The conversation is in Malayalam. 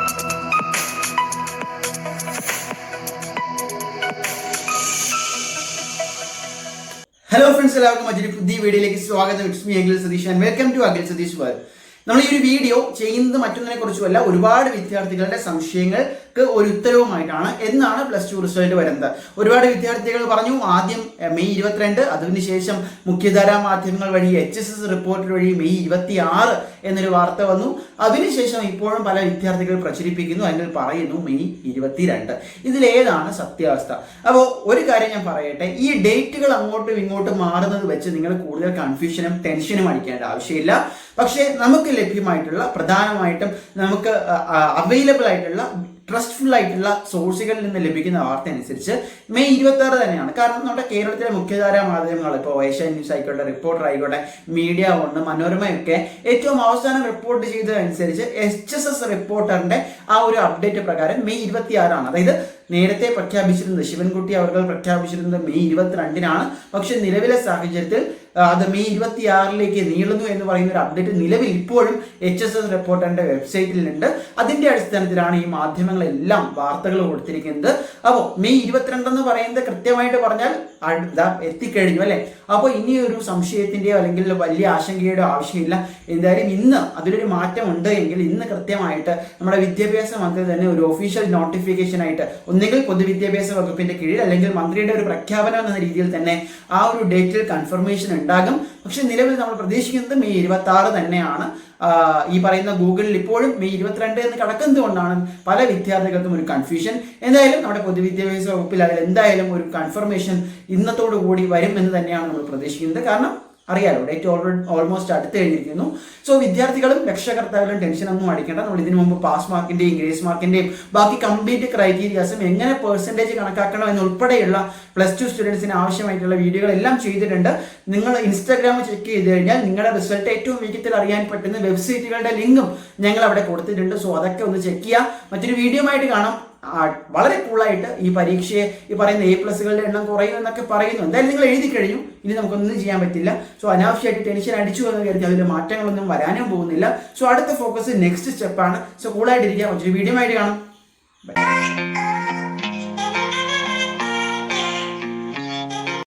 ഹലോ ഫ്രണ്ട്സ്, എല്ലാവർക്കും മറ്റൊരു പുതിയ വീഡിയോയിലേക്ക് സ്വാഗതം. It's me Akhil Satheesh and welcome to Akhil Satheesh world. നമ്മൾ ഈ ഒരു വീഡിയോ ചെയ്യുന്നത് മറ്റൊന്നിനെ കുറിച്ചുമല്ല, ഒരുപാട് വിദ്യാർത്ഥികളുടെ സംശയങ്ങൾക്ക് ഒരു ഉത്തരവുമായിട്ടാണ്. എന്നാണ് പ്ലസ് ടു റിസൾട്ട് വരുന്നത്? ഒരുപാട് വിദ്യാർത്ഥികൾ പറഞ്ഞു ആദ്യം മെയ് 22, അതിനുശേഷം മുഖ്യധാരാ മാധ്യമങ്ങൾ വഴി HSS റിപ്പോർട്ട് വഴി മെയ് 26 എന്നൊരു വാർത്ത വന്നു. അതിനുശേഷം ഇപ്പോഴും പല വിദ്യാർത്ഥികൾ പ്രചരിപ്പിക്കുന്നു, അല്ലെങ്കിൽ പറയുന്നു മെയ് 22. ഇതിലേതാണ് സത്യാവസ്ഥ? അപ്പോൾ ഒരു കാര്യം ഞാൻ പറയട്ടെ, ഈ ഡേറ്റുകൾ അങ്ങോട്ടും ഇങ്ങോട്ടും മാറുന്നത് വെച്ച് നിങ്ങൾ കൂടുതൽ കൺഫ്യൂഷനും ടെൻഷനും അടിക്കേണ്ട ആവശ്യമില്ല. പക്ഷേ നമുക്ക് ലഭ്യമായിട്ടുള്ള, പ്രധാനമായിട്ടും നമുക്ക് അവൈലബിൾ ആയിട്ടുള്ള, ട്രസ്റ്റ്ഫുൾ ആയിട്ടുള്ള സോഴ്സുകളിൽ നിന്ന് ലഭിക്കുന്ന വാർത്ത അനുസരിച്ച് മെയ് 26 തന്നെയാണ്. കാരണം നമ്മുടെ കേരളത്തിലെ മുഖ്യധാരാ മാധ്യമങ്ങൾ, ഇപ്പോൾ ഏഷ്യാനെറ്റ് ന്യൂസ് ആയിക്കോട്ടെ, റിപ്പോർട്ടർ ആയിക്കോട്ടെ, മീഡിയ വൺ, മനോരമയൊക്കെ ഏറ്റവും അവസാനം റിപ്പോർട്ട് ചെയ്തതനുസരിച്ച് HSS റിപ്പോർട്ടറിന്റെ ആ ഒരു അപ്ഡേറ്റ് പ്രകാരം മെയ് 26 അതായത് നേരത്തെ പ്രഖ്യാപിച്ചിരുന്നത്, ശിവൻകുട്ടി അവർ പ്രഖ്യാപിച്ചിരുന്നത് മെയ് 22. പക്ഷെ നിലവിലെ സാഹചര്യത്തിൽ അത് മെയ് 26 നീളുന്നു എന്ന് പറയുന്ന ഒരു അപ്ഡേറ്റ് നിലവിൽ ഇപ്പോഴും HSS റിപ്പോർട്ടറിന്റെ വെബ്സൈറ്റിലുണ്ട്. അതിന്റെ അടിസ്ഥാനത്തിലാണ് ഈ മാധ്യമങ്ങളെല്ലാം വാർത്തകൾ കൊടുത്തിരിക്കുന്നത്. അപ്പോൾ മെയ് 22 എന്ന് പറയുന്നത് കൃത്യമായിട്ട് പറഞ്ഞാൽ എത്തിക്കഴിഞ്ഞു അല്ലെ. അപ്പോൾ ഇനി ഒരു സംശയത്തിന്റെയോ അല്ലെങ്കിൽ വലിയ ആശങ്കയുടെയോ ആവശ്യമില്ല. എന്തായാലും ഇന്ന് അതിലൊരു മാറ്റം ഉണ്ട് എങ്കിൽ ഇന്ന് കൃത്യമായിട്ട് നമ്മുടെ വിദ്യാഭ്യാസ മന്ത്രി തന്നെ ഒരു ഒഫീഷ്യൽ നോട്ടിഫിക്കേഷൻ ആയിട്ട്, ഒന്നുകിൽ പൊതുവിദ്യാഭ്യാസ വകുപ്പിന്റെ കീഴിൽ അല്ലെങ്കിൽ മന്ത്രിയുടെ ഒരു പ്രഖ്യാപനം എന്ന രീതിയിൽ തന്നെ ആ ഒരു ഡേറ്റിൽ കൺഫർമേഷൻ ഉണ്ടാകും. പക്ഷെ നിലവിൽ നമ്മൾ പ്രതീക്ഷിക്കുന്നത് മെയ് 26 തന്നെയാണ്. ഈ പറയുന്ന ഗൂഗിളിൽ ഇപ്പോഴും മെയ് 22 എന്ന് കിടക്കുന്നത് കൊണ്ടാണ് പല വിദ്യാർത്ഥികൾക്കും ഒരു കൺഫ്യൂഷൻ. എന്തായാലും നമ്മുടെ പൊതുവിദ്യാഭ്യാസ വകുപ്പിൽ അതിൽ എന്തായാലും ഒരു കൺഫർമേഷൻ ഇന്നത്തോടു കൂടി വരും എന്ന് തന്നെയാണ് നമ്മൾ പ്രതീക്ഷിക്കുന്നത്. കാരണം അറിയാലോ, ഡേറ്റ് ഓൾമോസ്റ്റ് അടുത്ത് കഴിഞ്ഞിരിക്കുന്നു. സോ വിദ്യാർത്ഥികളും രക്ഷകർത്താക്കളും ടെൻഷനൊന്നും അടിക്കേണ്ട. നമ്മൾ ഇതിനു മുമ്പ് പാസ് മാർക്കിന്റെയും ഗ്രേസ് മാർക്കിന്റെയും ബാക്കി കംപ്ലീറ്റ് ക്രൈറ്റീരിയാസും എങ്ങനെ പെർസെൻറ്റേജ് കണക്കാക്കണം എന്നുൾപ്പെടെയുള്ള പ്ലസ് ടു സ്റ്റുഡൻസിന് ആവശ്യമായിട്ടുള്ള വീഡിയോകളെല്ലാം ചെയ്തിട്ടുണ്ട്. നിങ്ങൾ ഇൻസ്റ്റാഗ്രാം ചെക്ക് ചെയ്ത് കഴിഞ്ഞാൽ നിങ്ങളുടെ റിസൾട്ട് ഏറ്റവും വേഗത്തിൽ അറിയാൻ പറ്റുന്ന വെബ്സൈറ്റുകളുടെ ലിങ്കും ഞങ്ങൾ അവിടെ കൊടുത്തിട്ടുണ്ട്. സോ അതൊക്കെ ഒന്ന് ചെക്ക് ചെയ്യുക. മറ്റൊരു വീഡിയോ ആയിട്ട് കാണാം. വളരെ കൂളായിട്ട് ഈ പരീക്ഷയെ ഈ പറയുന്ന A+കളുടെ എണ്ണം കുറയും എന്നൊക്കെ പറയുന്നു. എന്തായാലും നിങ്ങൾ എഴുതി കഴിഞ്ഞു, ഇനി നമുക്കൊന്നും ചെയ്യാൻ പറ്റില്ല. സോ അനാവശ്യമായിട്ട് ടെൻഷൻ അടിച്ചു എന്ന് കരുതി അതിൽ മാറ്റങ്ങളൊന്നും വരാനും പോകുന്നില്ല. സോ അടുത്ത ഫോക്കസ് നെക്സ്റ്റ് സ്റ്റെപ്പാണ്. സോ കൂളായിട്ടിരിക്കുക. മറ്റൊരു വീഡിയോ ആയിട്ട് കാണാം. ബൈ.